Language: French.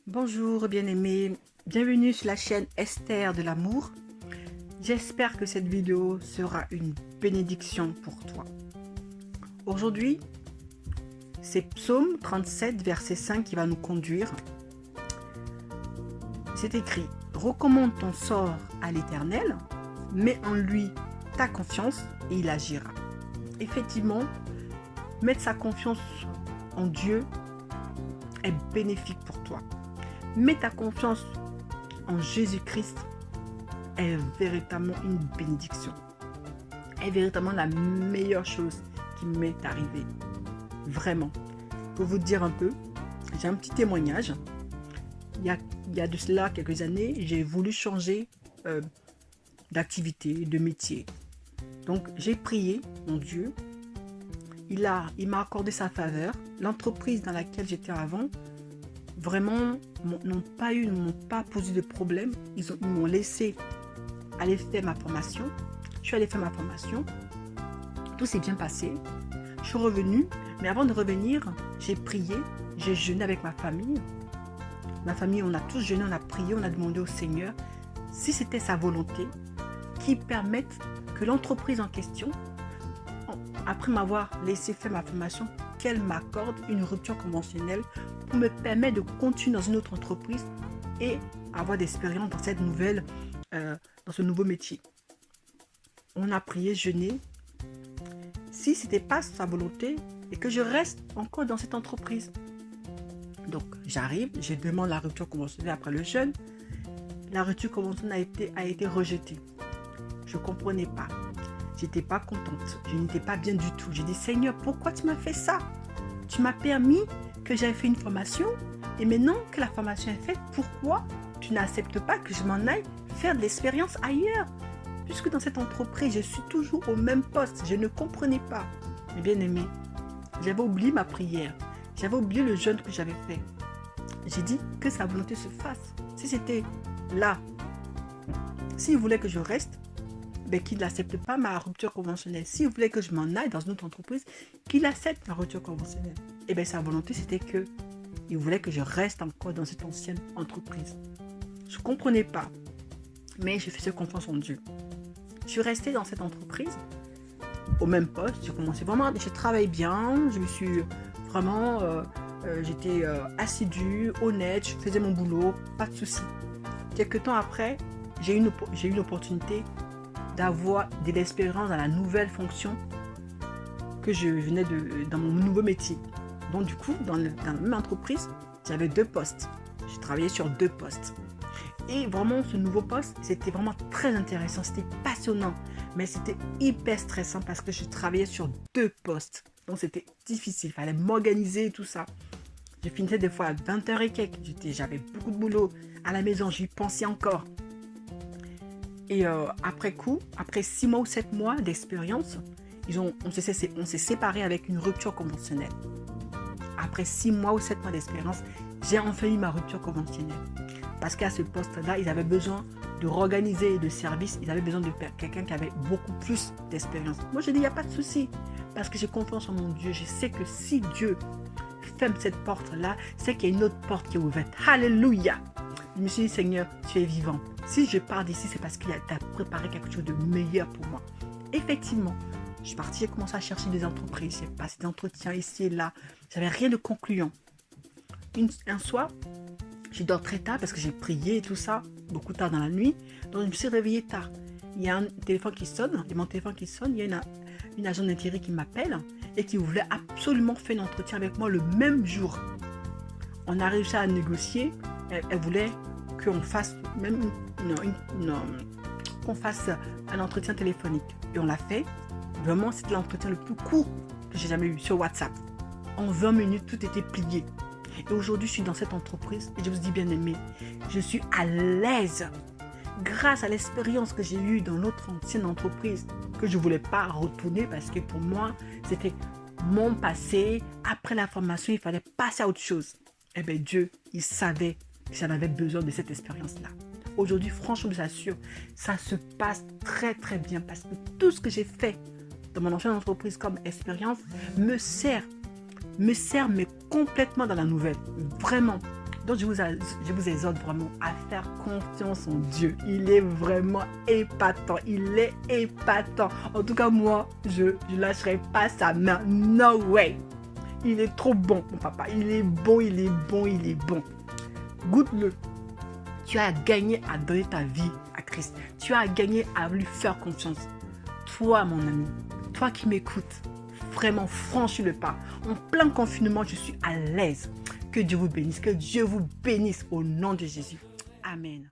Bonjour bien-aimé, bienvenue sur la chaîne Esther de l'amour. J'espère que cette vidéo sera une bénédiction pour toi. Aujourd'hui, c'est Psaume 37, verset 5 qui va nous conduire. C'est écrit: recommande ton sort à l'Éternel, mets en lui ta confiance et il agira. Effectivement, mettre sa confiance en Dieu est bénéfique pour toi. Mets ta confiance en Jésus-Christ est véritablement une bénédiction. Est véritablement la meilleure chose qui m'est arrivée. Vraiment. Pour vous dire un peu, j'ai un petit témoignage. Il y a de cela quelques années, j'ai voulu changer d'activité, de métier. Donc j'ai prié mon Dieu. Il m'a accordé sa faveur. L'entreprise dans laquelle j'étais avant, vraiment, n'ont pas posé de problème. Ils m'ont laissé aller faire ma formation. Je suis allée faire ma formation. Tout s'est bien passé. Je suis revenue. Mais avant de revenir, j'ai prié. J'ai jeûné avec ma famille. Ma famille, on a tous jeûné, on a prié, on a demandé au Seigneur si c'était sa volonté qui permette que l'entreprise en question, après m'avoir laissé faire ma formation, qu'elle m'accorde une rupture conventionnelle pour me permettre de continuer dans une autre entreprise et avoir d'expérience dans cette nouvelle, dans ce nouveau métier. On a prié, jeûné. Si ce n'était pas sa volonté et que je reste encore dans cette entreprise. Donc j'arrive, je demande la rupture conventionnelle après le jeûne. La rupture conventionnelle a été rejetée. Je ne comprenais pas. J'étais pas contente. Je n'étais pas bien du tout. J'ai dit: Seigneur, pourquoi tu m'as fait ça? Tu m'as permis que j'aille fait une formation et maintenant que la formation est faite, pourquoi tu n'acceptes pas que je m'en aille faire de l'expérience ailleurs? Puisque dans cette entreprise, je suis toujours au même poste. Je ne comprenais pas. Mais bien aimé, j'avais oublié ma prière. J'avais oublié le jeûne que j'avais fait. J'ai dit que sa volonté se fasse. Si c'était là, s'il voulait que je reste, qu'il n'accepte pas ma rupture conventionnelle. S'il voulait que je m'en aille dans une autre entreprise, qu'il accepte ma rupture conventionnelle. Et bien sa volonté, c'était que il voulait que je reste encore dans cette ancienne entreprise. Je ne comprenais pas, mais je faisais confiance en Dieu. Je suis restée dans cette entreprise, au même poste. J'ai commencé vraiment, je travaille bien, je me suis vraiment, j'étais assidue, honnête, je faisais mon boulot, pas de souci. Quelques temps après, j'ai eu l'opportunité d'avoir de l'expérience dans la nouvelle fonction que je venais dans mon nouveau métier. Donc du coup, dans la même entreprise, j'avais 2 postes. Je travaillais sur 2 postes. Et vraiment, ce nouveau poste, c'était vraiment très intéressant. C'était passionnant, mais c'était hyper stressant parce que je travaillais sur 2 postes. Donc c'était difficile, il fallait m'organiser et tout ça. Je finissais des fois à 20h et quelques. J'avais beaucoup de boulot à la maison, j'y pensais encore. Et après coup, après 6 mois ou 7 mois d'expérience, on s'est séparés avec une rupture conventionnelle. Après 6 mois ou 7 mois d'expérience, j'ai enfin eu ma rupture conventionnelle. Parce qu'à ce poste-là, ils avaient besoin de réorganiser le service. Ils avaient besoin de quelqu'un qui avait beaucoup plus d'expérience. Moi, j'ai dit, il n'y a pas de souci. Parce que j'ai confiance en mon Dieu. Je sais que si Dieu ferme cette porte-là, c'est qu'il y a une autre porte qui est ouverte. Alléluia! Je me suis dit: Seigneur, tu es vivant. Si je pars d'ici, c'est parce qu'il t'a préparé quelque chose de meilleur pour moi. Effectivement, je suis partie, j'ai commencé à chercher des entreprises. J'ai passé des entretiens ici et là. J'avais rien de concluant. Un soir, je dors très tard parce que j'ai prié et tout ça, beaucoup tard dans la nuit. Donc je me suis réveillée tard. Il y a un téléphone qui sonne, et mon téléphone qui sonne, il y a une agent d'intérim qui m'appelle et qui voulait absolument faire un entretien avec moi le même jour. On a réussi à négocier. Elle voulait qu'on fasse même qu'on fasse un entretien téléphonique. Et on l'a fait. Vraiment, c'était l'entretien le plus court que j'ai jamais eu sur WhatsApp. En 20 minutes, tout était plié. Et aujourd'hui, je suis dans cette entreprise et je vous dis, bien aimé, je suis à l'aise. Grâce à l'expérience que j'ai eue dans l'autre ancienne entreprise, que je ne voulais pas retourner parce que pour moi, c'était mon passé. Après la formation, il fallait passer à autre chose. Eh bien, Dieu, il savait que j'en avais besoin de cette expérience-là. Aujourd'hui, franchement, je vous assure, ça se passe très très bien parce que tout ce que j'ai fait dans mon ancienne entreprise comme expérience me sert mais complètement dans la nouvelle. Vraiment. Donc, je vous exhorte vraiment à faire confiance en Dieu. Il est vraiment épatant. Il est épatant. En tout cas, moi, je ne lâcherai pas sa main. No way. Il est trop bon, mon papa. Il est bon, il est bon, il est bon. Goûte-le. Tu as gagné à donner ta vie à Christ. Tu as gagné à lui faire confiance. Toi, mon ami, toi qui m'écoutes, vraiment franchis le pas. En plein confinement, je suis à l'aise. Que Dieu vous bénisse. Que Dieu vous bénisse au nom de Jésus. Amen.